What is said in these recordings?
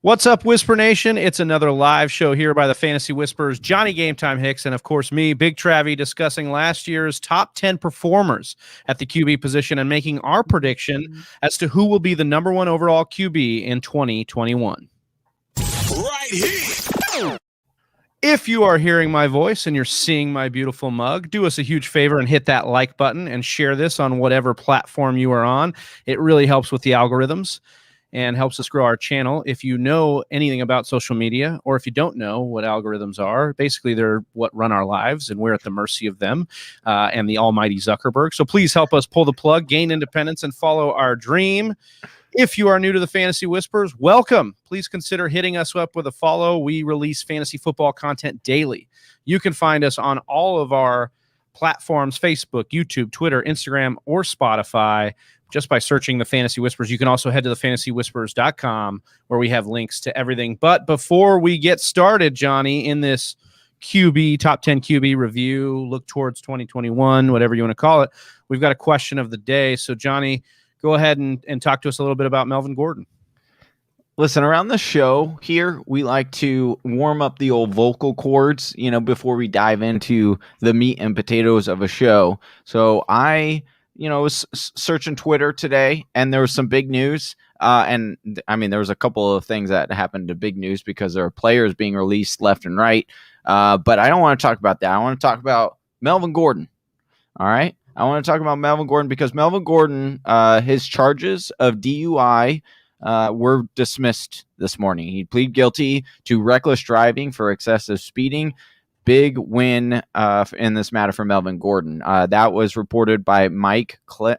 What's up, Whisper Nation? It's another live show here by the Fantasy Whispers, Johnny Game Time Hicks, and of course me, Big Travy, discussing last year's top 10 performers at the QB position and making our prediction as to who will be the number one overall QB in 2021. Right here. If you are hearing my voice and you're seeing my beautiful mug, do us a huge favor and hit that like button and share this on whatever platform you are on. It really helps with the algorithms and helps us grow our channel. If you know anything about social media, or if you don't know what algorithms are, basically they're what run our lives, and we're at the mercy of them and the almighty Zuckerberg. So please help us pull the plug, gain independence, and follow our dream. If you are new to the Fantasy Whispers, welcome. Please consider hitting us up with a follow. We release fantasy football content daily. You can find us on all of our platforms: Facebook, YouTube, Twitter, Instagram, or Spotify, just by searching the Fantasy Whispers. You can also head to thefantasywhispers.com where we have links to everything. But before we get started, Johnny, in this QB, top 10 QB review, look towards 2021, whatever you want to call it, we've got a question of the day. So, Johnny, go ahead and talk to us a little bit about Melvin Gordon. Listen, around the show here, we like to warm up the old vocal cords, before we dive into the meat and potatoes of a show. So I was searching Twitter today, and there was some big news. And I mean, there was a couple of things that happened to big news because there are players being released left and right. But I don't want to talk about that. I want to talk about Melvin Gordon. All right. I want to talk about Melvin Gordon because Melvin Gordon, his charges of DUI were dismissed this morning. He pleaded guilty to reckless driving for excessive speeding. Big win in this matter for Melvin Gordon. That was reported by Mike Kliss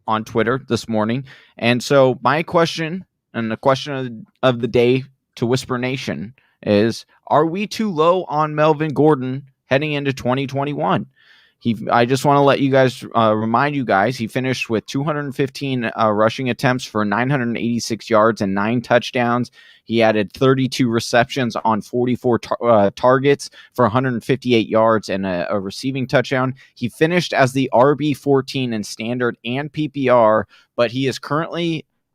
on Twitter this morning. And so my question, and the question of the day to Whisper Nation, is, are we too low on Melvin Gordon heading into 2021? I just want to let you guys remind you guys, he finished with 215 rushing attempts for 986 yards and 9 touchdowns. He added 32 receptions on 44 targets for 158 yards and a receiving touchdown. He finished as the RB14 in standard and PPR, but his current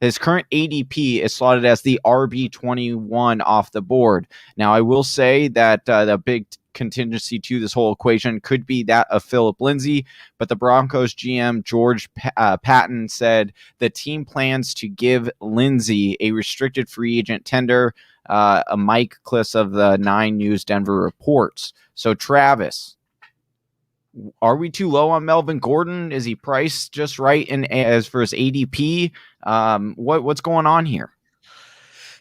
ADP is slotted as the RB21 off the board. Now, I will say that the big contingency to this whole equation could be that of Phillip Lindsay, but the Broncos GM George Patton said the team plans to give Lindsay a restricted free agent tender. A Mike Kliss of the 9 News Denver reports. So, Travis, are we too low on Melvin Gordon? Is he priced just right as for his ADP? What's going on here?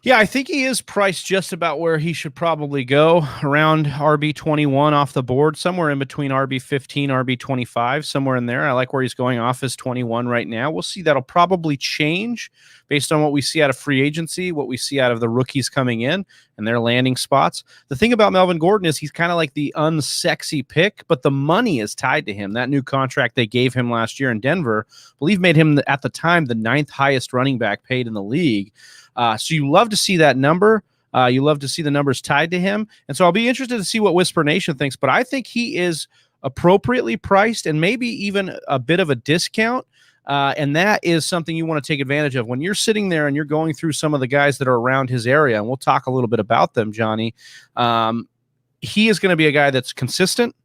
Yeah, I think he is priced just about where he should probably go, around RB21 off the board, somewhere in between RB15, RB25, somewhere in there. I like where he's going off as 21 right now. We'll see. That'll probably change based on what we see out of free agency, what we see out of the rookies coming in and their landing spots. The thing about Melvin Gordon is he's kind of like the unsexy pick, but the money is tied to him. That new contract they gave him last year in Denver, I believe, made him at the time the 9th highest running back paid in the league. So you love to see that number. You love to see the numbers tied to him. And so I'll be interested to see what Whisper Nation thinks, but I think he is appropriately priced and maybe even a bit of a discount. And that is something you want to take advantage of when you're sitting there and you're going through some of the guys that are around his area. And we'll talk a little bit about them, Johnny. He is going to be a guy that's consistent,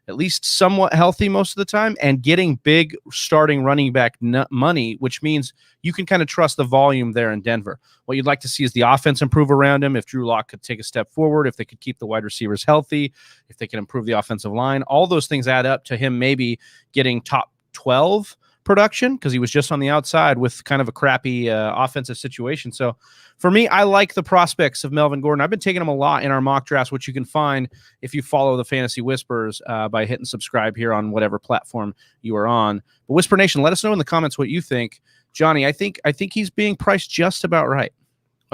at least somewhat healthy most of the time, and getting big starting running back money, which means you can kind of trust the volume there in Denver. What you'd like to see is the offense improve around him. If Drew Lock could take a step forward, if they could keep the wide receivers healthy, if they can improve the offensive line, all those things add up to him maybe getting top 12 production, because he was just on the outside with kind of a crappy offensive situation. So for me, I like the prospects of Melvin Gordon. I've been taking him a lot in our mock drafts, which you can find if you follow the Fantasy Whispers by hitting subscribe here on whatever platform you are on. But Whisper Nation, let us know in the comments what you think. Johnny, I think he's being priced just about right.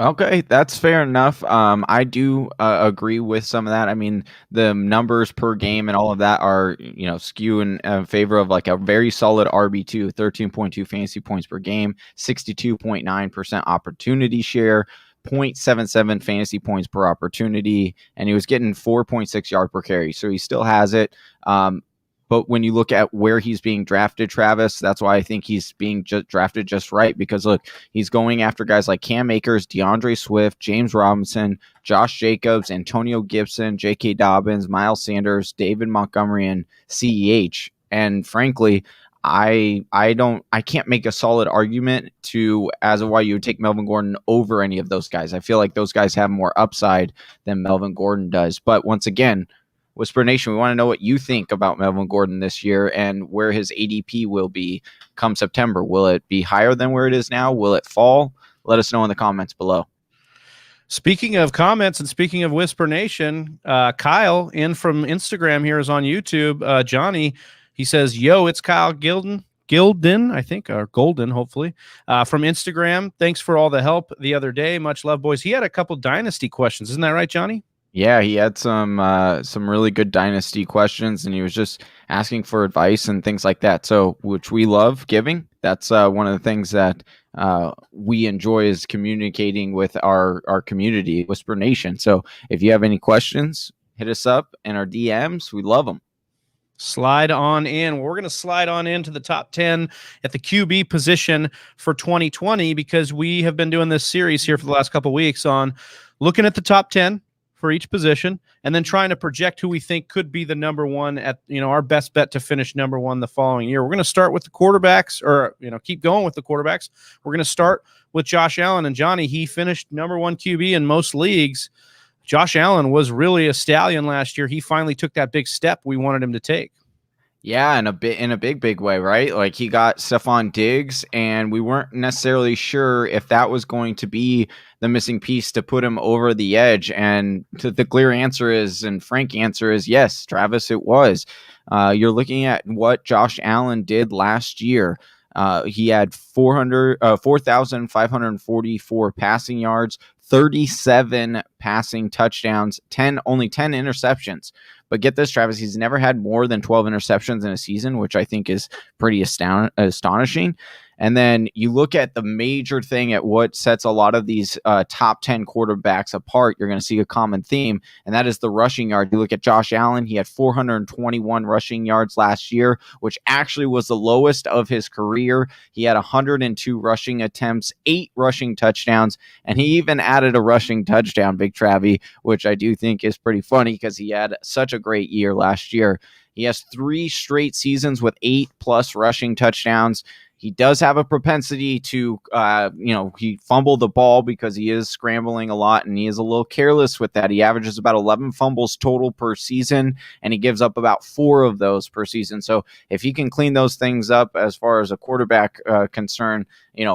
Okay, that's fair enough. I do agree with some of that. I mean, the numbers per game and all of that are, skew in favor of like a very solid RB2, 13.2 fantasy points per game, 62.9% opportunity share, 0.77 fantasy points per opportunity, and he was getting 4.6 yards per carry. So he still has it. But when you look at where he's being drafted, Travis, that's why I think he's being drafted just right. Because look, he's going after guys like Cam Akers, DeAndre Swift, James Robinson, Josh Jacobs, Antonio Gibson, J.K. Dobbins, Miles Sanders, David Montgomery, and CEH. And frankly, I can't make a solid argument as to why you would take Melvin Gordon over any of those guys. I feel like those guys have more upside than Melvin Gordon does. But once again, Whisper Nation, we want to know what you think about Melvin Gordon this year and where his ADP will be come September. Will it be higher than where it is now? Will it fall? Let us know in the comments below. Speaking of comments and speaking of Whisper Nation, Kyle in from Instagram here is on YouTube. Johnny, he says, yo, it's Kyle Gilden, I think, or Golden, hopefully, from Instagram. Thanks for all the help the other day. Much love, boys. He had a couple dynasty questions. Isn't that right, Johnny? Yeah, he had some really good dynasty questions, and he was just asking for advice and things like that. So, which we love giving. That's one of the things that we enjoy is communicating with our community, Whisper Nation. So, if you have any questions, hit us up in our DMs. We love them. Slide on in. We're going to slide on into the top 10 at the QB position for 2020 because we have been doing this series here for the last couple of weeks on looking at the top 10 for each position and then trying to project who we think could be the number one at, our best bet to finish number one the following year. We're going to start with the quarterbacks or, keep going with the quarterbacks. We're going to start with Josh Allen. And Johnny, he finished number one QB in most leagues. Josh Allen was really a stallion last year. He finally took that big step we wanted him to take. Yeah, in a big way, right? Like he got Stephon Diggs, and we weren't necessarily sure if that was going to be the missing piece to put him over the edge. And the clear answer is, and frank answer is, yes, Travis, it was. You're looking at what Josh Allen did last year. He had 4,544 passing yards, 37 passing touchdowns, only 10 interceptions. But get this, Travis, he's never had more than 12 interceptions in a season, which I think is pretty astonishing. And then you look at the major thing at what sets a lot of these top 10 quarterbacks apart, you're going to see a common theme, and that is the rushing yard. You look at Josh Allen, he had 421 rushing yards last year, which actually was the lowest of his career. He had 102 rushing attempts, 8 rushing touchdowns, and he even added a rushing touchdown, Big Travy, which I do think is pretty funny because he had such a great year last year. He has 3 straight seasons with 8+ rushing touchdowns. He does have a propensity to, he fumbled the ball because he is scrambling a lot and he is a little careless with that. He averages about 11 fumbles total per season and he gives up about 4 of those per season. So if he can clean those things up as far as a quarterback concern,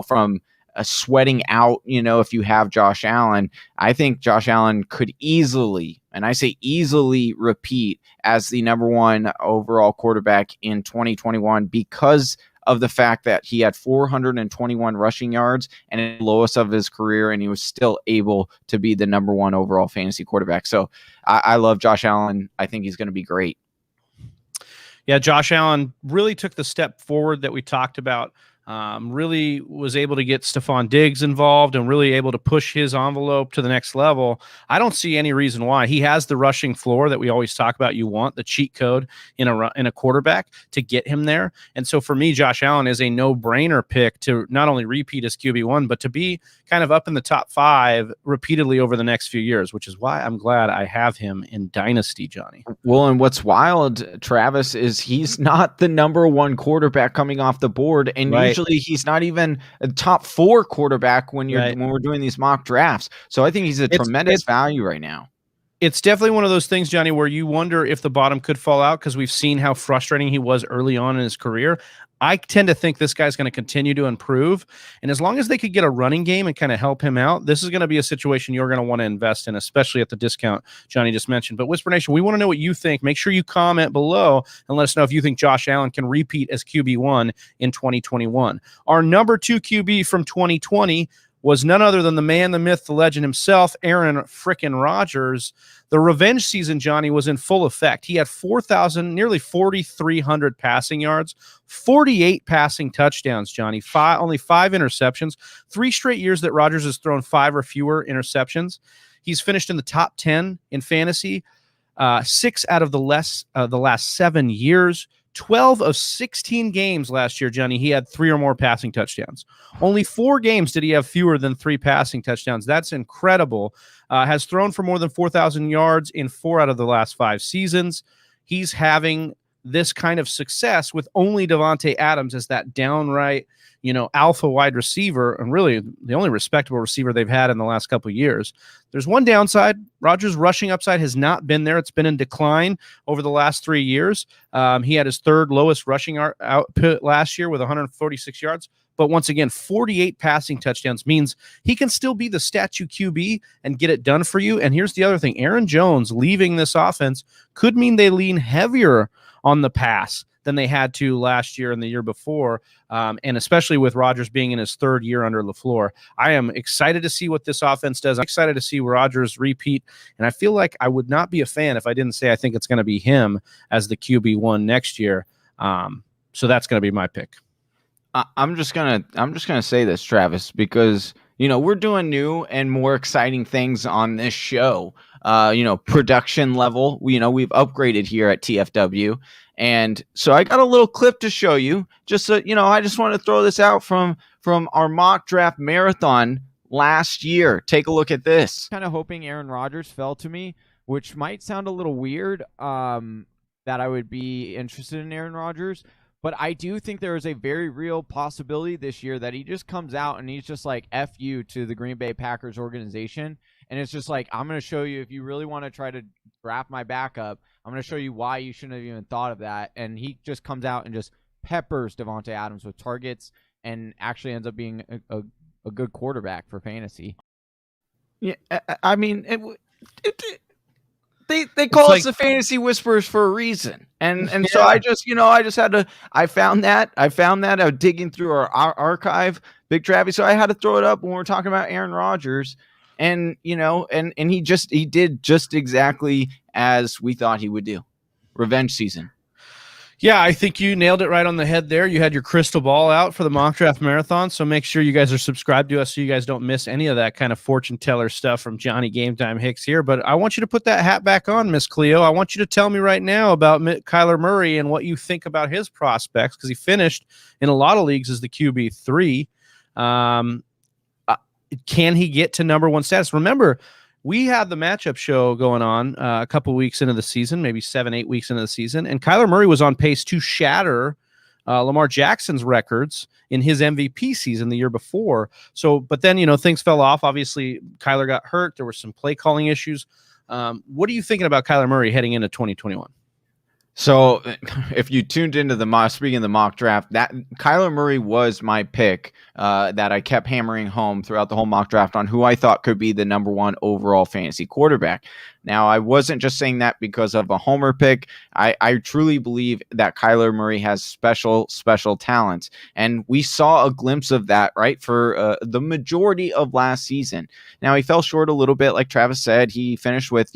from sweating out, if you have Josh Allen, I think Josh Allen could easily, and I say easily, repeat as the number one overall quarterback in 2021 because of the fact that he had 421 rushing yards and the lowest of his career, and he was still able to be the number one overall fantasy quarterback. So I love Josh Allen. I think he's going to be great. Yeah, Josh Allen really took the step forward that we talked about. Really was able to get Stephon Diggs involved and really able to push his envelope to the next level. I don't see any reason why. He has the rushing floor that we always talk about. You want the cheat code in a quarterback to get him there. And so for me, Josh Allen is a no-brainer pick to not only repeat as QB1, but to be kind of up in the top 5 repeatedly over the next few years, which is why I'm glad I have him in Dynasty, Johnny. Well, and what's wild, Travis, is he's not the number one quarterback coming off the board, and right. Usually he's not even a top 4 quarterback when we're doing these mock drafts. So I think he's a tremendous value right now. It's definitely one of those things, Johnny, where you wonder if the bottom could fall out because we've seen how frustrating he was early on in his career. I tend to think this guy's going to continue to improve. And as long as they could get a running game and kind of help him out, this is going to be a situation you're going to want to invest in, especially at the discount Johnny just mentioned. But Whisper Nation, we want to know what you think. Make sure you comment below and let us know if you think Josh Allen can repeat as QB1 in 2021. Our number 2 QB from 2020 was none other than the man, the myth, the legend himself, Aaron frickin' Rodgers. The revenge season, Johnny, was in full effect. He had nearly 4,300 passing yards, 48 passing touchdowns, Johnny, only 5 interceptions, 3 straight years that Rodgers has thrown 5 or fewer interceptions. He's finished in the top 10 in fantasy, 6 out of the last 7 years. 12 of 16 games last year, Johnny, he had 3 or more passing touchdowns. Only 4 games did he have fewer than 3 passing touchdowns. That's incredible. Has thrown for more than 4,000 yards in 4 out of the last 5 seasons. He's having this kind of success with only Davante Adams as that downright, alpha wide receiver, and really the only respectable receiver they've had in the last couple of years. There's one downside. Rodgers' rushing upside has not been there. It's been in decline over the last 3 years. He had his 3rd lowest rushing output last year with 146 yards. But once again, 48 passing touchdowns means he can still be the statue QB and get it done for you. And here's the other thing. Aaron Jones leaving this offense could mean they lean heavier on the pass than they had to last year and the year before, and especially with Rodgers being in his 3rd year under LaFleur. I am excited to see what this offense does. I'm excited to see Rodgers repeat, and I feel like I would not be a fan if I didn't say I think it's going to be him as the QB1 next year. So that's going to be my pick. I'm just gonna say this, Travis, because we're doing new and more exciting things on this show. Production level. We've upgraded here at TFW, and so I got a little clip to show you. Just so I just want to throw this out from our mock draft marathon last year. Take a look at this. Kind of hoping Aaron Rodgers fell to me, which might sound a little weird. That I would be interested in Aaron Rodgers. But I do think there is a very real possibility this year that he just comes out and he's just like, F you to the Green Bay Packers organization. And it's just like, I'm going to show you, if you really want to try to draft my backup, I'm going to show you why you shouldn't have even thought of that. And he just comes out and just peppers Davante Adams with targets and actually ends up being a good quarterback for fantasy. Yeah, I mean, They call us the fantasy whisperers for a reason. And yeah. So I just had to, I found that I was digging through our archive, Big Travy. So I had to throw it up when we were talking about Aaron Rodgers, and he did just exactly as we thought he would do. Revenge season. Yeah, I think you nailed it right on the head there. You had your crystal ball out for the mock draft marathon, so make sure you guys are subscribed to us so you guys don't miss any of that kind of fortune teller stuff from Johnny Game Time Hicks here. But I want you to put that hat back on, Miss Cleo. I want you to tell me right now about Kyler Murray and what you think about his prospects, because he finished in a lot of leagues as the QB3. Can he get to number 1 status? Remember, we had the matchup show going on a couple weeks into the season, maybe 7-8 weeks into the season, and Kyler Murray was on pace to shatter Lamar Jackson's records in his MVP season the year before. So, but then, things fell off. Obviously, Kyler got hurt. There were some play calling issues. What are you thinking about Kyler Murray heading into 2021? So if you tuned into speaking of the mock draft, that Kyler Murray was my pick that I kept hammering home throughout the whole mock draft on who I thought could be the number 1 overall fantasy quarterback. Now, I wasn't just saying that because of a homer pick. I truly believe that Kyler Murray has special talent. And we saw a glimpse of that, right, for the majority of last season. Now, he fell short a little bit, like Travis said. He finished with,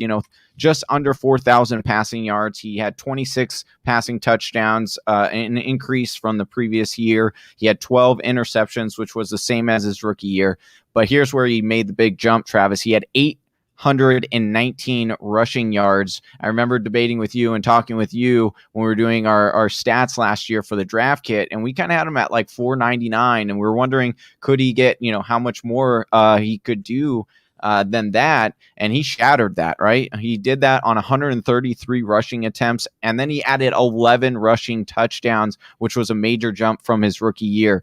just under 4,000 passing yards. He had 26 passing touchdowns, an increase from the previous year. He had 12 interceptions, which was the same as his rookie year. But here's where he made the big jump, Travis. He had 819 rushing yards. I remember debating with you and talking with you when we were doing our stats last year for the draft kit, and we kind of had him at like 499, and we were wondering, could he get, how much more he could do than that, and he shattered that, right? He did that on 133 rushing attempts, and then he added 11 rushing touchdowns, which was a major jump from his rookie year.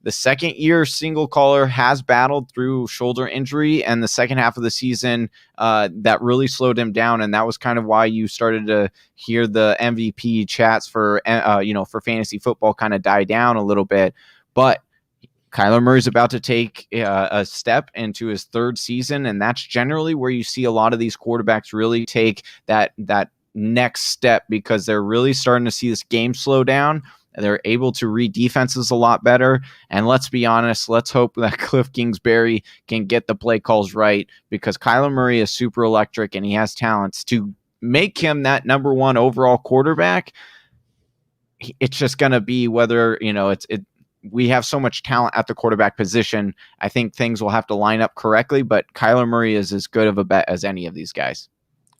The second year single caller has battled through shoulder injury, and the second half of the season that really slowed him down, and that was kind of why you started to hear the MVP chats for fantasy football kind of die down a little bit. But Kyler Murray's about to take a step into his 3rd season, and that's generally where you see a lot of these quarterbacks really take that next step, because they're really starting to see this game slow down. They're able to read defenses a lot better. And let's be honest, let's hope that Cliff Kingsbury can get the play calls right, because Kyler Murray is super electric and he has talents to make him that number 1 overall quarterback. It's just going to be whether, we have so much talent at the quarterback position. I think things will have to line up correctly, but Kyler Murray is as good of a bet as any of these guys.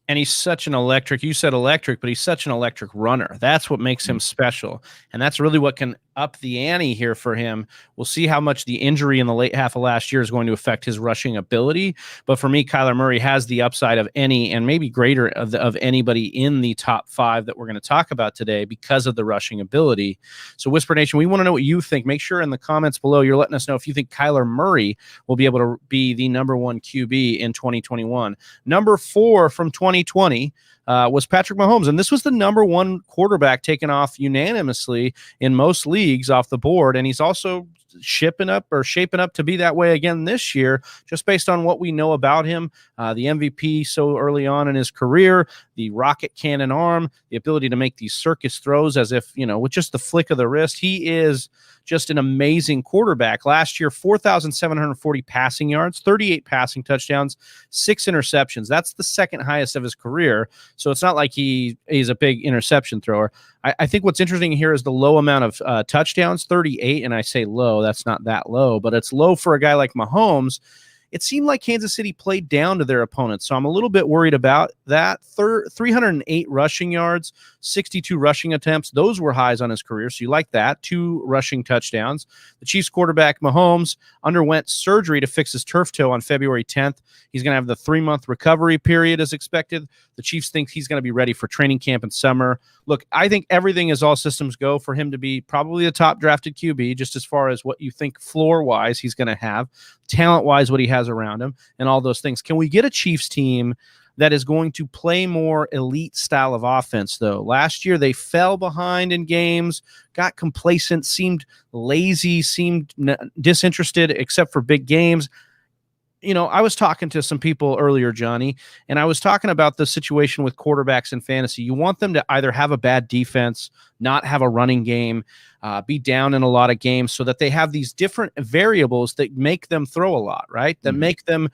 And he's such an electric, you said electric, but he's such an electric runner. That's what makes him special. And that's really what can up the ante here for him. We'll see how much the injury in the late half of last year is going to affect his rushing ability. But for me, Kyler Murray has the upside of any, and maybe greater of anybody in the top 5 that we're going to talk about today because of the rushing ability. So Whisper Nation, we want to know what you think. Make sure in the comments below you're letting us know if you think Kyler Murray will be able to be the number 1 QB in 2021. Number 4 from 2020 was Patrick Mahomes. And this was the number 1 quarterback taken off unanimously in most leagues off the board. And he's also shaping up to be that way again this year, just based on what we know about him. The MVP so early on in his career, the rocket cannon arm, the ability to make these circus throws as if, with just the flick of the wrist. He is just an amazing quarterback. Last year, 4,740 passing yards, 38 passing touchdowns, 6 interceptions. That's the second highest of his career. So it's not like he's a big interception thrower. I think what's interesting here is the low amount of touchdowns, 38, and I say low, that's not that low, but it's low for a guy like Mahomes. It seemed like Kansas City played down to their opponents, so I'm a little bit worried about that. 308 rushing yards, 62 rushing attempts. Those were highs on his career, so you like that. 2 rushing touchdowns. The Chiefs quarterback, Mahomes, underwent surgery to fix his turf toe on February 10th. He's going to have the 3-month recovery period as expected. The Chiefs think he's going to be ready for training camp in summer. Look, I think everything is all systems go for him to be probably a top drafted QB, just as far as what you think floor-wise he's going to have, talent-wise what he has around him, and all those things. Can we get a Chiefs team that is going to play more elite style of offense, though? Last year, they fell behind in games, got complacent, seemed lazy, seemed disinterested, except for big games. I was talking to some people earlier, Johnny, and I was talking about the situation with quarterbacks in fantasy. You want them to either have a bad defense, not have a running game, be down in a lot of games, so that they have these different variables that make them throw a lot, right? That make them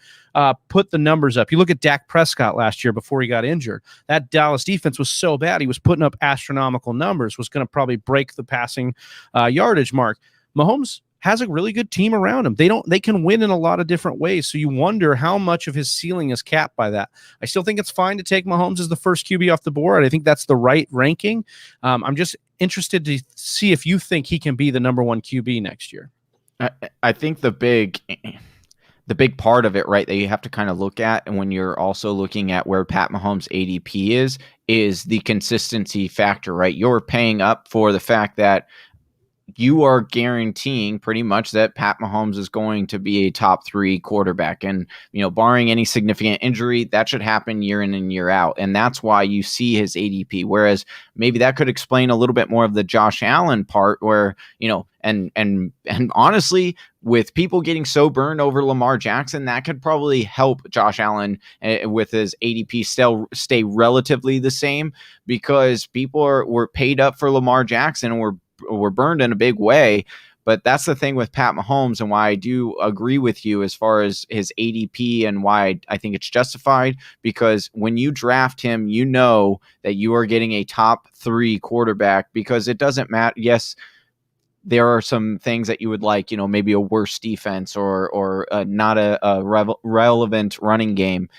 put the numbers up. You look at Dak Prescott last year before he got injured. That Dallas defense was so bad. He was putting up astronomical numbers, was going to probably break the passing yardage mark. Mahomes has a really good team around him. They can win in a lot of different ways. So you wonder how much of his ceiling is capped by that. I still think it's fine to take Mahomes as the first QB off the board. I think that's the right ranking. I'm just interested to see if you think he can be the number 1 QB next year. I think the big part of it, right, that you have to kind of look at, and when you're also looking at where Pat Mahomes' ADP is the consistency factor, right? You're paying up for the fact that you are guaranteeing pretty much that Pat Mahomes is going to be a top 3 quarterback. And, barring any significant injury, that should happen year in and year out. And that's why you see his ADP. Whereas maybe that could explain a little bit more of the Josh Allen part where, and honestly, with people getting so burned over Lamar Jackson, that could probably help Josh Allen with his ADP still stay relatively the same, because people were paid up for Lamar Jackson and were burned in a big way. But that's the thing with Pat Mahomes, and why I do agree with you as far as his ADP and why I think it's justified, because when you draft him, you know that you are getting a top 3 quarterback, because it doesn't matter. Yes, there are some things that you would like, maybe a worse defense or not a relevant running game.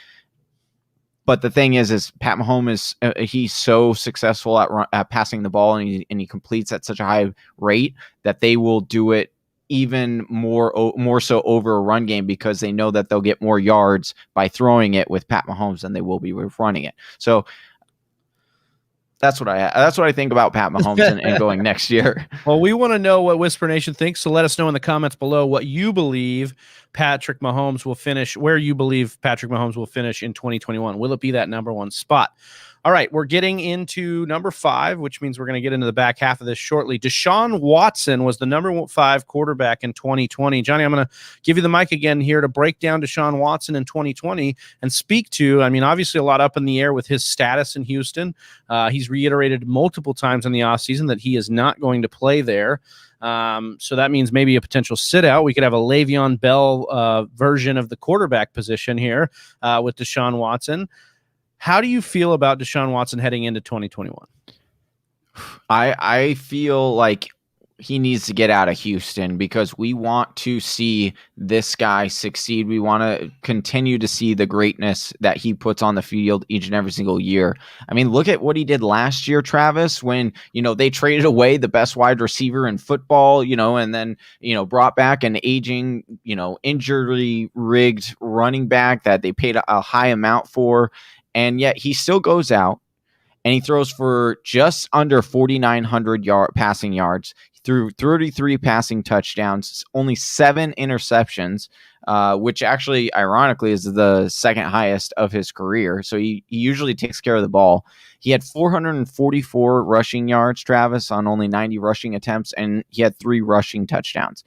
But the thing is Pat Mahomes he's so successful at passing the ball, and he completes at such a high rate that they will do it even more so over a run game, because they know that they'll get more yards by throwing it with Pat Mahomes than they will be with running it. So that's what I think about Pat Mahomes and going next year. Well, we want to know what Whisper Nation thinks, so let us know in the comments below what you believe Patrick Mahomes will finish, where you believe Patrick Mahomes will finish in 2021. Will it be that number 1 spot? All right, we're getting into number 5, which means we're going to get into the back half of this shortly. Deshaun Watson was the number 5 quarterback in 2020. Johnny, I'm going to give you the mic again here to break down Deshaun Watson in 2020 and speak to, obviously a lot up in the air with his status in Houston. He's reiterated multiple times in the offseason that he is not going to play there. So that means maybe a potential sit out. We could have a Le'Veon Bell version of the quarterback position here with Deshaun Watson. How do you feel about Deshaun Watson heading into 2021? I feel like he needs to get out of Houston because we want to see this guy succeed. We want to continue to see the greatness that he puts on the field each and every single year. I mean, look at what he did last year, Travis, when, they traded away the best wide receiver in football, and then, brought back an aging, injury rigged running back that they paid a high amount for. And yet he still goes out and he throws for just under 4,900 passing yards. Threw 33 passing touchdowns, only 7 interceptions, which actually, ironically, is the second highest of his career. So he usually takes care of the ball. He had 444 rushing yards, Travis, on only 90 rushing attempts, and he had 3 rushing touchdowns.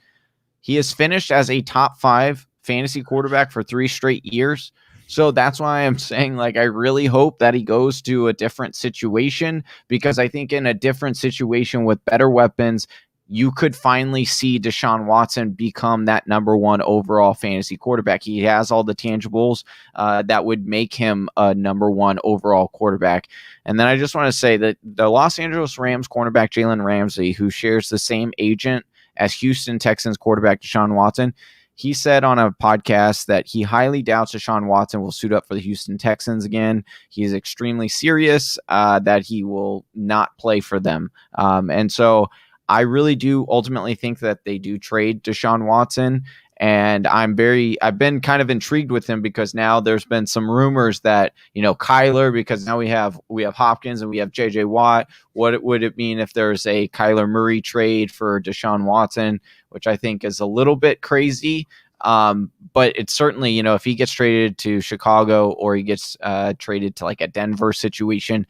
He has finished as a top 5 fantasy quarterback for 3 straight years. So that's why I'm saying, I really hope that he goes to a different situation, because I think in a different situation with better weapons, you could finally see Deshaun Watson become that number 1 overall fantasy quarterback. He has all the tangibles that would make him a number 1 overall quarterback. And then I just want to say that the Los Angeles Rams cornerback Jalen Ramsey, who shares the same agent as Houston Texans quarterback Deshaun Watson, he said on a podcast that he highly doubts Deshaun Watson will suit up for the Houston Texans again. He is extremely serious that he will not play for them. And so I really do ultimately think that they do trade Deshaun Watson. And I've been kind of intrigued with him because now there's been some rumors that, Kyler, because now we have Hopkins and we have JJ Watt. What would it mean if there's a Kyler Murray trade for Deshaun Watson, which I think is a little bit crazy. But it's certainly, if he gets traded to Chicago or he gets traded to like a Denver situation,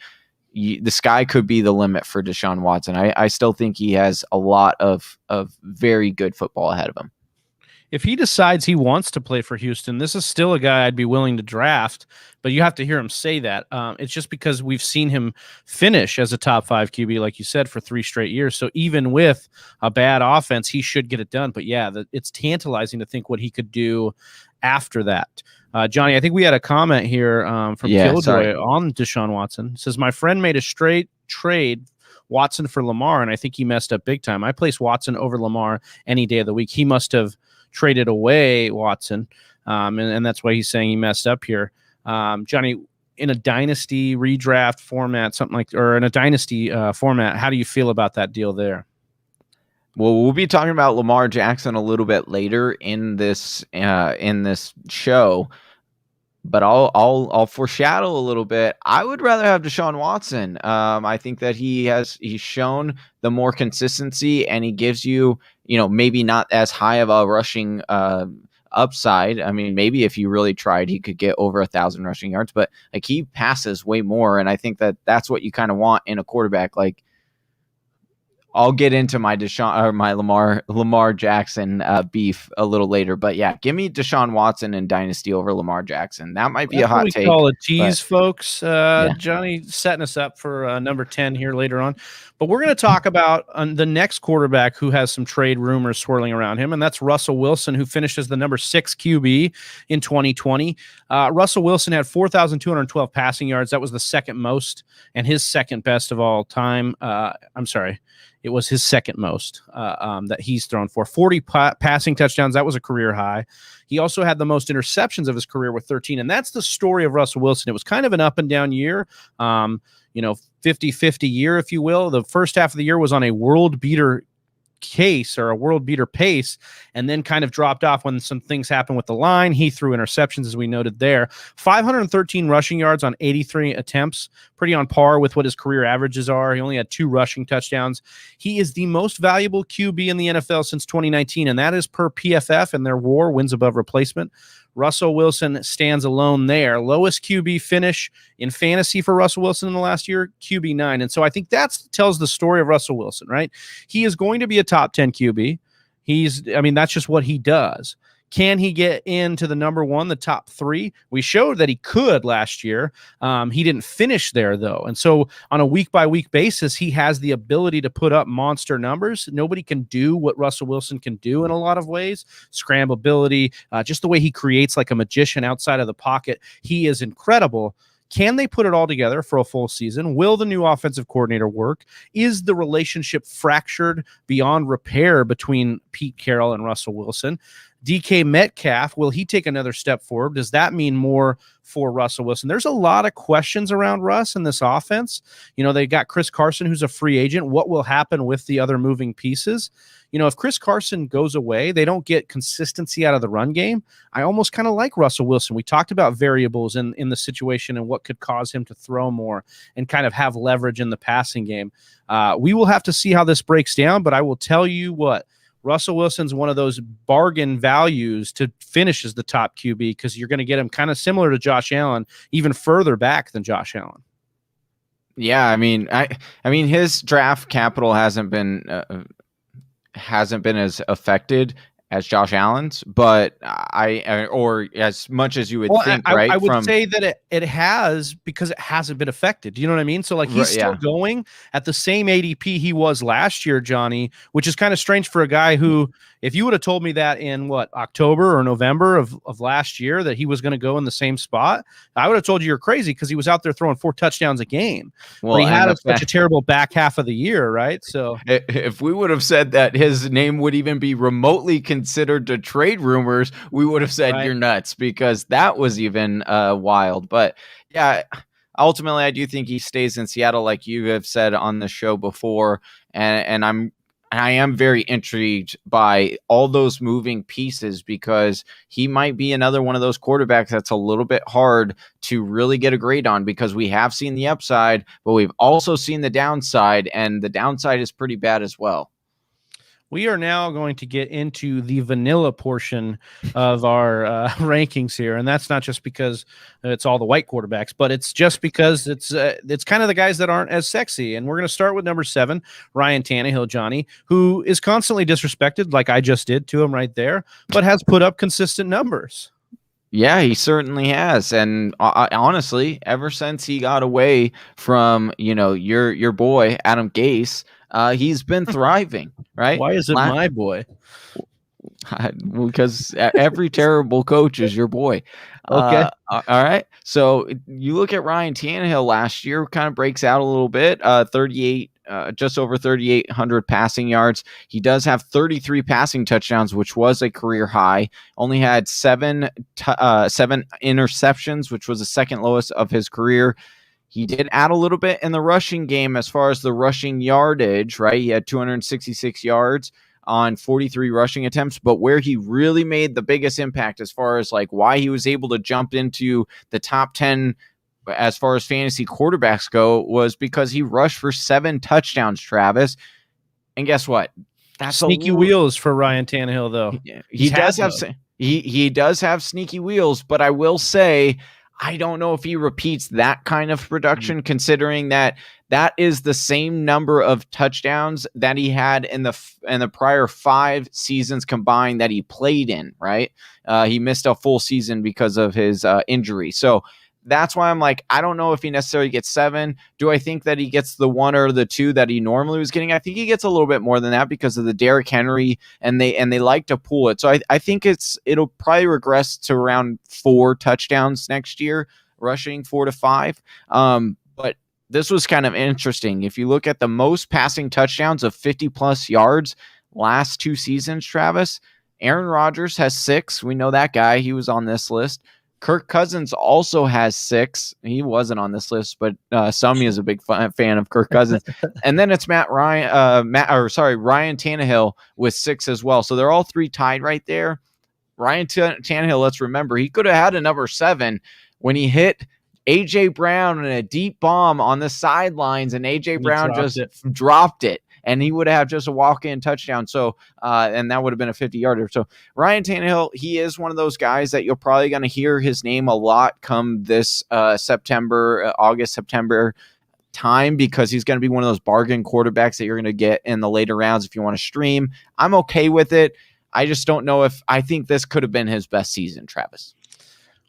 the sky could be the limit for Deshaun Watson. I still think he has a lot of very good football ahead of him. If he decides he wants to play for Houston, this is still a guy I'd be willing to draft, but you have to hear him say that. It's just because we've seen him finish as a top 5 QB, like you said, for 3 straight years. So even with a bad offense, he should get it done. But yeah, it's tantalizing to think what he could do after that. Johnny, I think we had a comment here from Killjoy on Deshaun Watson. It says, my friend made a straight trade Watson for Lamar, and I think he messed up big time. I place Watson over Lamar any day of the week. He must have traded away Watson, and that's why he's saying he messed up here. Johnny, in a dynasty redraft format, or in a dynasty format, how do you feel about that deal there? Well, we'll be talking about Lamar Jackson a little bit later in this show, but I'll foreshadow a little bit. I would rather have Deshaun Watson. I think that he's shown the more consistency, and he gives you, maybe not as high of a rushing upside. I mean, maybe if he really tried, he could get over 1,000 rushing yards, but he passes way more, and I think that that's what you kind of want in a quarterback. I'll get into my Lamar Jackson beef a little later, but yeah, give me Deshaun Watson and dynasty over Lamar Jackson. That might be a hot take. Call a tease, folks. Yeah. Johnny setting us up for number 10 here later on, but we're going to talk about the next quarterback who has some trade rumors swirling around him, and that's Russell Wilson, who finished as the number 6 QB in 2020. Russell Wilson had 4,212 passing yards. That was the second most, and his second best of all time. It was his second most that he's thrown for. 40 passing touchdowns. That was a career high. He also had the most interceptions of his career with 13. And that's the story of Russell Wilson. It was kind of an up and down year, 50-50 year, if you will. The first half of the year was on a world beater pace, and then kind of dropped off when some things happened with the line. He threw interceptions, as we noted there. 513 rushing yards on 83 attempts, pretty on par with what his career averages are. He only had 2 rushing touchdowns. He is the most valuable QB in the NFL since 2019, and that is per PFF and their WAR, wins above replacement. Russell Wilson stands alone there. Lowest QB finish in fantasy for Russell Wilson in the last year, QB 9. And so I think that tells the story of Russell Wilson, right? He is going to be a top 10 QB. That's just what he does. Can he get into the number 1, the top 3? We showed that he could last year. He didn't finish there, though. And so on a week-by-week basis, he has the ability to put up monster numbers. Nobody can do what Russell Wilson can do in a lot of ways. Scramblability, just the way he creates like a magician outside of the pocket. He is incredible. Can they put it all together for a full season? Will the new offensive coordinator work? Is the relationship fractured beyond repair between Pete Carroll and Russell Wilson? DK Metcalf, will he take another step forward? Does that mean more for Russell Wilson? There's a lot of questions around Russ in this offense. They got Chris Carson, who's a free agent. What will happen with the other moving pieces? If Chris Carson goes away, they don't get consistency out of the run game. I almost kind of like Russell Wilson. We talked about variables in the situation and what could cause him to throw more and kind of have leverage in the passing game. We will have to see how this breaks down, but I will tell you what, Russell Wilson's one of those bargain values to finish as the top QB because you're going to get him kind of similar to Josh Allen, even further back than Josh Allen. Yeah, I mean, his draft capital hasn't been as affected as Josh Allen's, but or as much as you would think, right? I would say that it has because it hasn't been affected. Do you know what I mean? So like he's still going at the same ADP he was last year, Johnny, which is kind of strange for a guy who, if you would have told me that in October or November of last year that he was going to go in the same spot, I would have told you you're crazy because he was out there throwing 4 touchdowns a game. Well, but he had such a terrible back half of the year, right? So if we would have said that his name would even be remotely considered to trade rumors, we would have said you're nuts because that was even wild. But yeah, ultimately, I do think he stays in Seattle, like you have said on the show before, and I am very intrigued by all those moving pieces because he might be another one of those quarterbacks that's a little bit hard to really get a grade on because we have seen the upside, but we've also seen the downside, and the downside is pretty bad as well. We are now going to get into the vanilla portion of our rankings here, and that's not just because it's all the white quarterbacks, but it's just because it's kind of the guys that aren't as sexy. And we're going to start with number 7, Ryan Tannehill, Johnny, who is constantly disrespected, like I just did to him right there, but has put up consistent numbers. Yeah, he certainly has, and honestly, ever since he got away from your boy Adam Gase. He's been thriving, right? Why is it my boy? Because every terrible coach is your boy. Okay. All right. So you look at Ryan Tannehill last year, kind of breaks out a little bit. 38, just over 3,800 passing yards. He does have 33 passing touchdowns, which was a career high. Only had 7 interceptions, which was the second lowest of his career. He did add a little bit in the rushing game as far as the rushing yardage, right? He had 266 yards on 43 rushing attempts, but where he really made the biggest impact as far as like why he was able to jump into the top 10 as far as fantasy quarterbacks go was because he rushed for 7 touchdowns, Travis. And guess what? That's sneaky wheels for Ryan Tannehill, though. He does have sneaky wheels, but I will say, I don't know if he repeats that kind of production, considering that is the same number of touchdowns that he had in the prior 5 seasons combined that he played in, right? He missed a full season because of his injury. So that's why I'm like, I don't know if he necessarily gets 7. Do I think that he gets the 1 or the 2 that he normally was getting? I think he gets a little bit more than that because of the Derrick Henry, and they like to pool it. So I think it'll probably regress to around 4 touchdowns next year, rushing 4 to 5. But this was kind of interesting. If you look at the most passing touchdowns of 50 plus yards last 2 seasons, Travis, Aaron Rodgers has 6. We know that guy. He was on this list. Kirk Cousins also has 6. He wasn't on this list, but Summy is a big fan of Kirk Cousins. And then it's Ryan Tannehill with 6 as well. So they're all 3 tied right there. Ryan Tannehill, let's remember, he could have had a number 7 when he hit A.J. Brown in a deep bomb on the sidelines, and A.J. Brown just dropped it. And he would have just a walk-in touchdown. So, and that would have been a 50-yarder. So Ryan Tannehill, he is one of those guys that you're probably going to hear his name a lot come this August, September time, because he's going to be one of those bargain quarterbacks that you're going to get in the later rounds if you want to stream. I'm okay with it. I just don't know if I think this could have been his best season, Travis.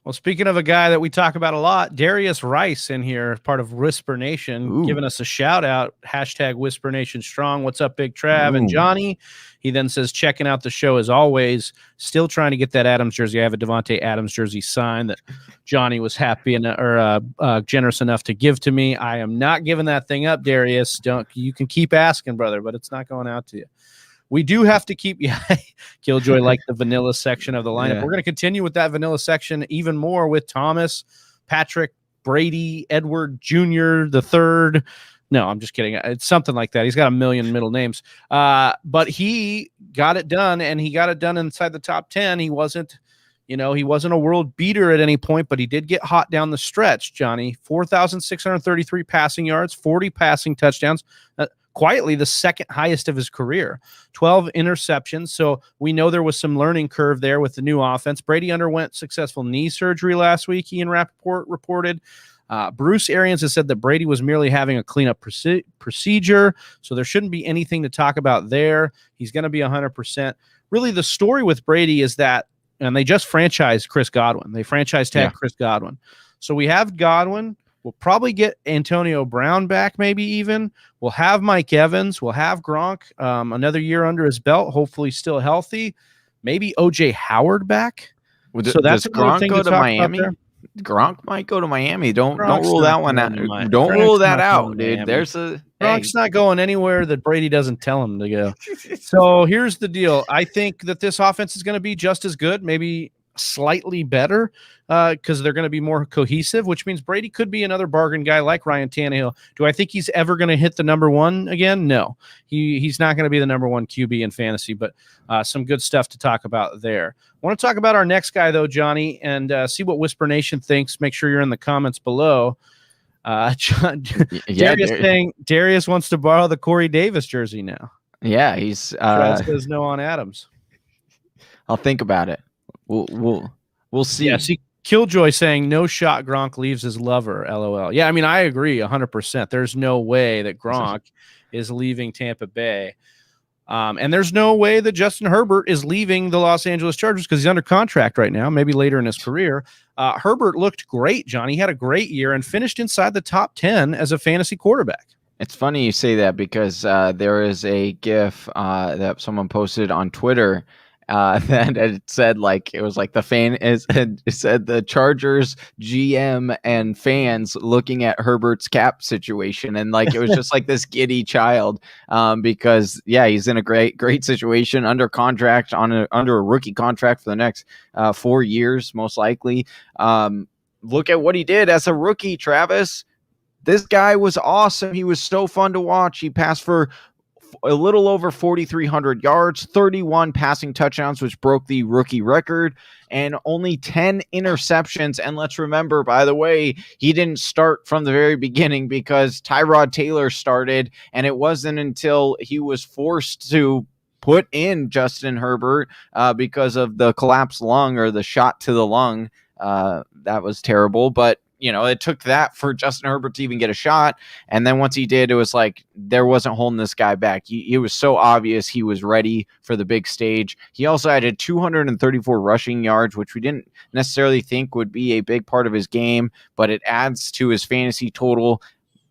Well, speaking of a guy that we talk about a lot, Darius Rice in here, part of Whisper Nation, Ooh. giving us a shout out. Hashtag Whisper Nation Strong. What's up, Big Trav and Johnny? He then says, checking out the show as always. Still trying to get that Adams jersey. I have a Devontae Adams jersey signed that Johnny was happy or generous enough to give to me. I am not giving that thing up, Darius. You can keep asking, brother, but it's not going out to you. We do have to keep Killjoy like the vanilla section of the lineup. Yeah. We're going to continue with that vanilla section even more with Thomas, Patrick, Brady, Edward Jr., the third. No, I'm just kidding. It's something like that. He's got a million middle names. But he got it done, and he got it done inside the top 10. He wasn't a world beater at any point, but he did get hot down the stretch, Johnny. 4,633 passing yards, 40 passing touchdowns. Quietly the second highest of his career, 12 interceptions. So we know there was some learning curve there with the new offense. Brady underwent successful knee surgery last week. He and Rappaport reported. Bruce Arians has said that Brady was merely having a cleanup procedure. So there shouldn't be anything to talk about there. He's going to be 100%. Really, the story with Brady is that, and they just franchised Chris Godwin. They franchise tag Chris Godwin. So we have Godwin. We'll probably get Antonio Brown back, maybe even. We'll have Mike Evans. We'll have Gronk another year under his belt, hopefully still healthy. Maybe O.J. Howard back. So that's Gronk go to Miami? Gronk might go to Miami. Don't rule that one out. Don't rule that out, dude. Gronk's not going anywhere that Brady doesn't tell him to go. So here's the deal. I think that this offense is going to be just as good, maybe slightly better, because they're going to be more cohesive, which means Brady could be another bargain guy like Ryan Tannehill. Do I think he's ever going to hit the number one again? No, he's not going to be the number one QB in fantasy, but some good stuff to talk about there. I want to talk about our next guy, though, Johnny, and see what Whisper Nation thinks. Make sure you're in the comments below. Darius wants to borrow the Corey Davis jersey now. Yeah, he's says no on Adams. I'll think about it. We'll see. Yeah, see, Killjoy saying no shot Gronk leaves his lover, LOL. Yeah, I mean, I agree 100%. There's no way that Gronk is leaving Tampa Bay. And there's no way that Justin Herbert is leaving the Los Angeles Chargers because he's under contract right now, maybe later in his career. Herbert looked great, John. He had a great year and finished inside the top 10 as a fantasy quarterback. It's funny you say that because there is a GIF that someone posted on Twitter that it said it said the Chargers GM and fans looking at Herbert's cap situation, and it was just like this giddy child because he's in a great situation under contract under a rookie contract for the next 4 years most likely. Look at what he did as a rookie, Travis. This guy was awesome. He was so fun to watch. He passed for a little over 4,300 yards, 31 passing touchdowns, which broke the rookie record, and only 10 interceptions. And let's remember, by the way, he didn't start from the very beginning because Tyrod Taylor started, and it wasn't until he was forced to put in Justin Herbert because of the collapsed lung or the shot to the lung. That was terrible, but it took that for Justin Herbert to even get a shot. And then once he did, it was like there wasn't holding this guy back. It was so obvious he was ready for the big stage. He also had 234 rushing yards, which we didn't necessarily think would be a big part of his game, but it adds to his fantasy total.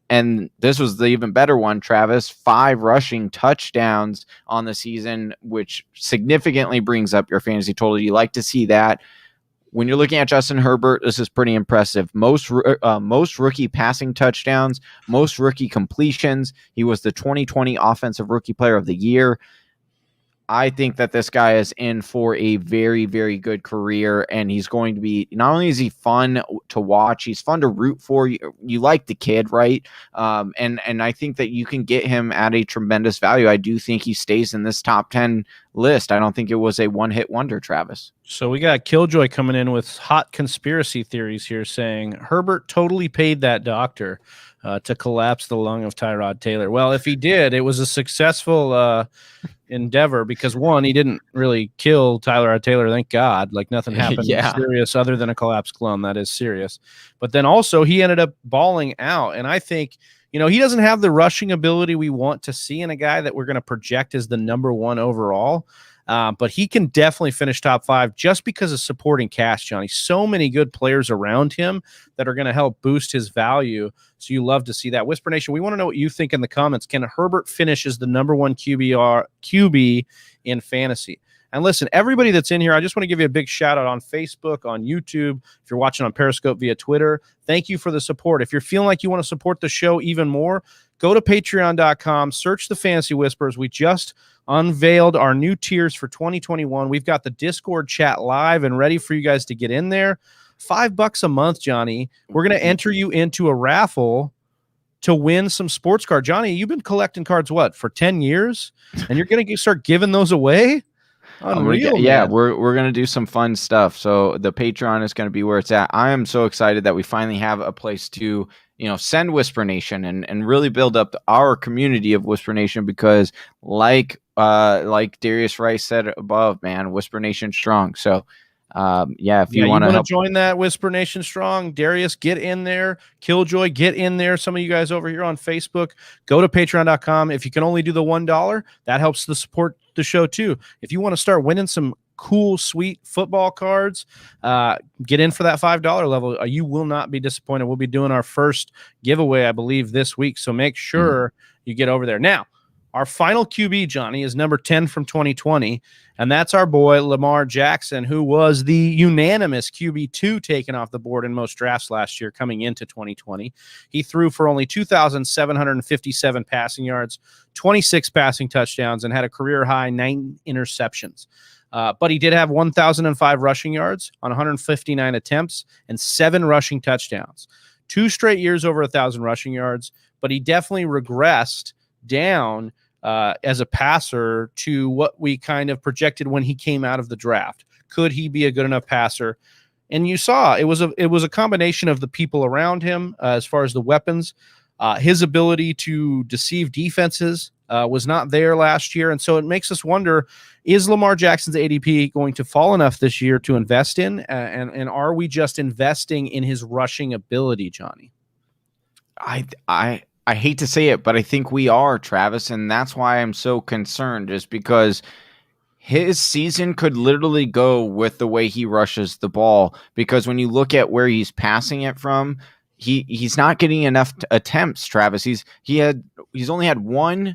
And this was the even better one, Travis, 5 rushing touchdowns on the season, which significantly brings up your fantasy total. You like to see that. When you're looking at Justin Herbert, this is pretty impressive. Most rookie passing touchdowns, most rookie completions. He was the 2020 Offensive Rookie Player of the Year. I think that this guy is in for a very, very good career, and he's going to be, not only is he fun to watch, he's fun to root for. You like the kid, right? And I think that you can get him at a tremendous value. I do think he stays in this top 10 list. I don't think it was a one-hit wonder, Travis. So we got Killjoy coming in with hot conspiracy theories here saying Herbert totally paid that doctor to collapse the lung of Tyrod Taylor. Well, if he did, it was a successful endeavor because, one, he didn't really kill Tyrod Taylor, thank God. Nothing happened serious other than a collapsed lung. That is serious. But then also he ended up balling out, and I think he doesn't have the rushing ability we want to see in a guy that we're going to project as the number one overall. But he can definitely finish top 5 just because of supporting cast, Johnny. So many good players around him that are going to help boost his value. So you love to see that. Whisper Nation, we want to know what you think in the comments. Can Herbert finish as the number 1 QB in fantasy? And listen, everybody that's in here, I just want to give you a big shout out on Facebook, on YouTube. If you're watching on Periscope via Twitter, thank you for the support. If you're feeling like you want to support the show even more, go to patreon.com, search the Fantasy Whispers. We just unveiled our new tiers for 2021. We've got the Discord chat live and ready for you guys to get in there. $5 a month, Johnny. We're going to enter you into a raffle to win some sports cards. Johnny, you've been collecting cards, for 10 years? And you're going to start giving those away? Unreal, we're gonna do some fun stuff. So the Patreon is gonna be where it's at. I am so excited that we finally have a place to send Whisper Nation and really build up our community of Whisper Nation, because like Darius Rice said above, man, Whisper Nation strong. So if you want to join that Whisper Nation strong, Darius, get in there. Killjoy, get in there. Some of you guys over here on Facebook, go to patreon.com. If you can only do the $1, that helps to support the show too. If you want to start winning some cool, sweet football cards, get in for that $5 level. You will not be disappointed. We'll be doing our first giveaway, I believe, this week. So make sure you get over there. Now, our final QB, Johnny, is number 10 from 2020, and that's our boy Lamar Jackson, who was the unanimous QB2 taken off the board in most drafts last year coming into 2020. He threw for only 2,757 passing yards, 26 passing touchdowns, and had a career-high 9 interceptions. But he did have 1,005 rushing yards on 159 attempts and 7 rushing touchdowns. 2 straight years over 1,000 rushing yards, but he definitely regressed down as a passer to what we kind of projected when he came out of the draft. Could he be a good enough passer? And you saw it was a combination of the people around him as far as the weapons. His ability to deceive defenses was not there last year, and so it makes us wonder: is Lamar Jackson's ADP going to fall enough this year to invest in, and are we just investing in his rushing ability, Johnny? I hate to say it, but I think we are, Travis, and that's why I'm so concerned, is because his season could literally go with the way he rushes the ball, because when you look at where he's passing it from, he's not getting enough attempts, Travis. He's only had one,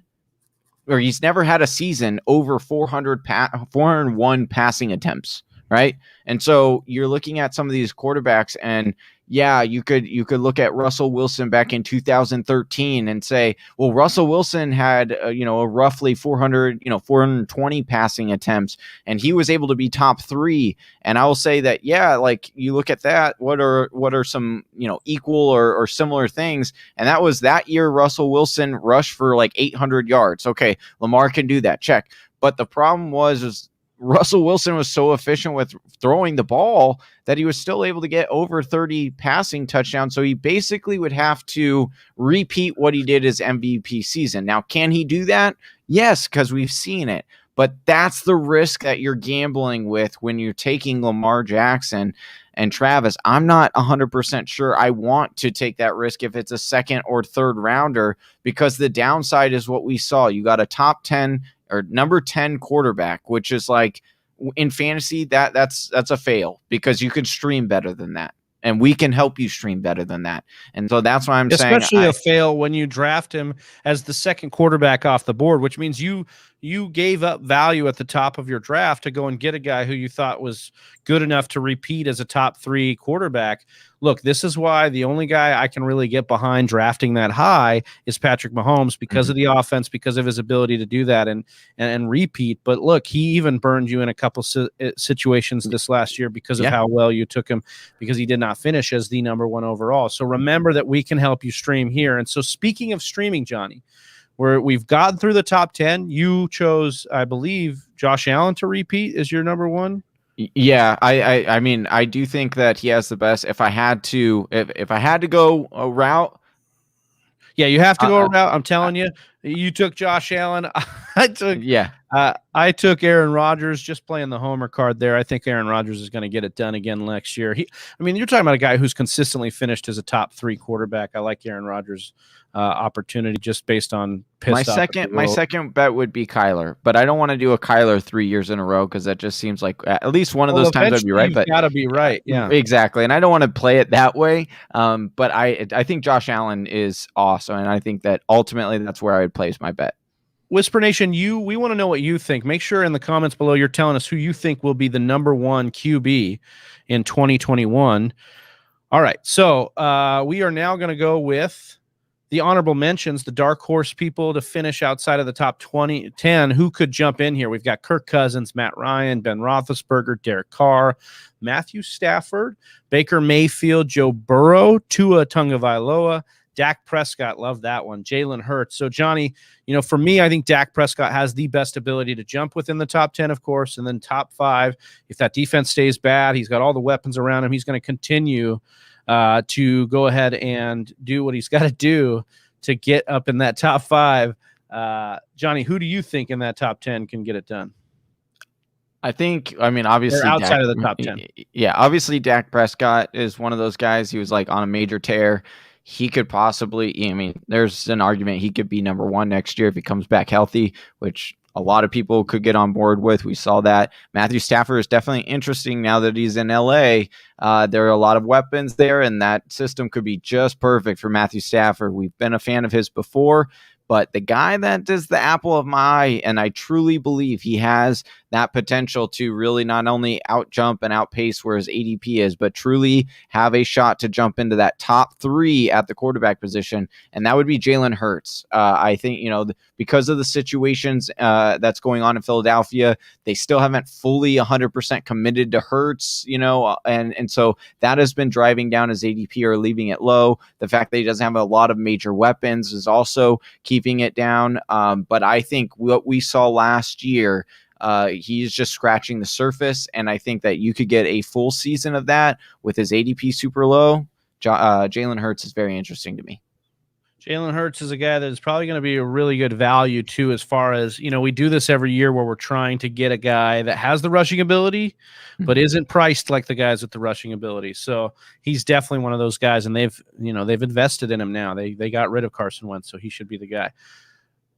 or he's never had a season over 401 passing attempts, right? And so you're looking at some of these quarterbacks, and you could look at Russell Wilson back in 2013 and say, well, Russell Wilson had a roughly 420 passing attempts, and he was able to be top 3. And I will say that like you look at that, what are some equal or similar things? And that was that year Russell Wilson rushed for like 800 yards. Okay, Lamar can do that, check. But the problem was Russell Wilson was so efficient with throwing the ball that he was still able to get over 30 passing touchdowns. So he basically would have to repeat what he did his MVP season. Now, can he do that? Yes, because we've seen it. But that's the risk that you're gambling with when you're taking Lamar Jackson. And Travis, I'm not 100% sure I want to take that risk if it's a second or third rounder, because the downside is what we saw. You got a top 10 or number 10 quarterback, which is like in fantasy, that's a fail, because you could stream better than that. And we can help you stream better than that. And so that's why I'm saying, especially a fail when you draft him as the second quarterback off the board, which means you gave up value at the top of your draft to go and get a guy who you thought was good enough to repeat as a top 3 quarterback. Look, this is why the only guy I can really get behind drafting that high is Patrick Mahomes, because of the offense, because of his ability to do that and repeat. But look, he even burned you in a couple situations this last year because of how well you took him, because he did not finish as the number 1 overall. So remember that we can help you stream here. And so speaking of streaming, Johnny, we've gotten through the top 10. You chose, I believe, Josh Allen to repeat as your number 1. Yeah, I mean, I do think that he has the best. If I had to go a route, you have to go a route. I'm telling you, you took Josh Allen. I I took Aaron Rodgers, just playing the homer card there. I think Aaron Rodgers is going to get it done again next year. You're talking about a guy who's consistently finished as a top 3 quarterback. I like Aaron Rodgers' opportunity just based on my second bet would be Kyler, but I don't want to do a Kyler 3 years in a row because that just seems like at least one of those times I'd be right. But gotta be right, yeah, exactly. And I don't want to play it that way. But I think Josh Allen is awesome, and I think that ultimately that's where I would place my bet. Whisper Nation, we want to know what you think. Make sure in the comments below you're telling us who you think will be the number 1 QB in 2021. All right, so we are now going to go with the honorable mentions, the dark horse people to finish outside of the top 10. Who could jump in here? We've got Kirk Cousins, Matt Ryan, Ben Roethlisberger, Derek Carr, Matthew Stafford, Baker Mayfield, Joe Burrow, Tua Tagovailoa, Dak Prescott, love that one, Jalen Hurts. So, Johnny, for me, I think Dak Prescott has the best ability to jump within the top 10, of course, and then top 5. If that defense stays bad, he's got all the weapons around him. He's going to continue to go ahead and do what he's got to do to get up in that top 5. Johnny, who do you think in that top 10 can get it done? Obviously they're outside of the top 10. Yeah, obviously Dak Prescott is one of those guys. He was like on a major tear. He could possibly, there's an argument he could be number 1 next year if he comes back healthy, which a lot of people could get on board with. We saw that. Matthew Stafford is definitely interesting now that he's in LA. There are a lot of weapons there, and that system could be just perfect for Matthew Stafford. We've been a fan of his before, but the guy that is the apple of my eye, and I truly believe he has that potential to really not only outjump and outpace where his ADP is, but truly have a shot to jump into that top 3 at the quarterback position, and that would be Jalen Hurts. I think, because of the situations that's going on in Philadelphia, they still haven't fully 100% committed to Hurts, and so that has been driving down his ADP or leaving it low. The fact that he doesn't have a lot of major weapons is also keeping it down. But I think what we saw last year, he's just scratching the surface, and I think that you could get a full season of that with his ADP super low. Jalen Hurts is very interesting to me. Jalen Hurts is a guy that is probably going to be a really good value too, as far as, we do this every year where we're trying to get a guy that has the rushing ability, but isn't priced like the guys with the rushing ability. So he's definitely one of those guys, and they've invested in him now. They got rid of Carson Wentz, so he should be the guy.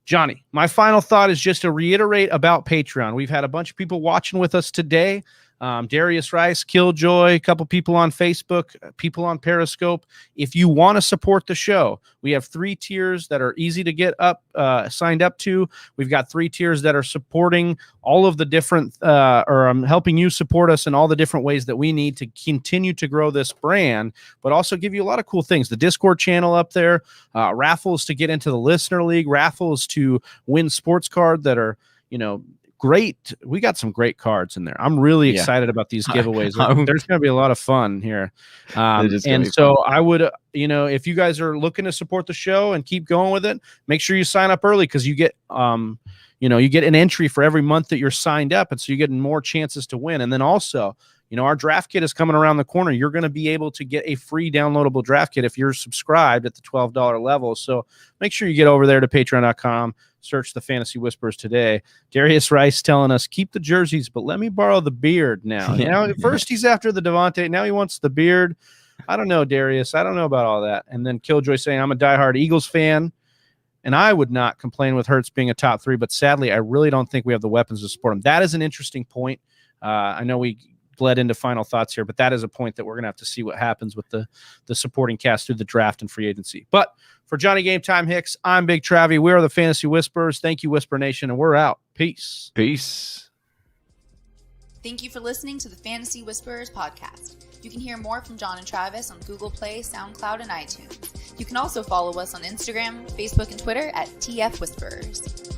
Johnny, my final thought is just to reiterate about Patreon. We've had a bunch of people watching with us today. Darius Rice, Killjoy, a couple people on Facebook, people on Periscope. If you want to support the show, we have 3 tiers that are easy to get signed up to. We've got 3 tiers that are supporting all of the different, helping you support us in all the different ways that we need to continue to grow this brand, but also give you a lot of cool things. The Discord channel up there, raffles to get into the Listener League, raffles to win sports card that are, great. We got some great cards in there. I'm really excited about these giveaways. There's going to be a lot of fun here. And so I would, if you guys are looking to support the show and keep going with it, make sure you sign up early, because you get, you get an entry for every month that you're signed up. And so you get more chances to win. And then also, our draft kit is coming around the corner. You're going to be able to get a free downloadable draft kit if you're subscribed at the $12 level. So make sure you get over there to patreon.com. Search the Fantasy Whispers today. Darius Rice telling us, keep the jerseys, but let me borrow the beard now. Now, at first he's after the Devontae. Now he wants the beard. I don't know, Darius. I don't know about all that. And then Killjoy saying, I'm a diehard Eagles fan, and I would not complain with Hurts being a top 3, but sadly, I really don't think we have the weapons to support him. That is an interesting point. I know we bled into final thoughts here, but that is a point that we're going to have to see what happens with the supporting cast through the draft and free agency. But for Johnny Game Time Hicks, I'm Big Travy. We are the Fantasy Whispers. Thank you, Whisper Nation, and we're out. Peace. Peace. Thank you for listening to the Fantasy Whisperers podcast. You can hear more from John and Travis on Google Play, SoundCloud, and iTunes. You can also follow us on Instagram, Facebook, and Twitter at TF Whisperers.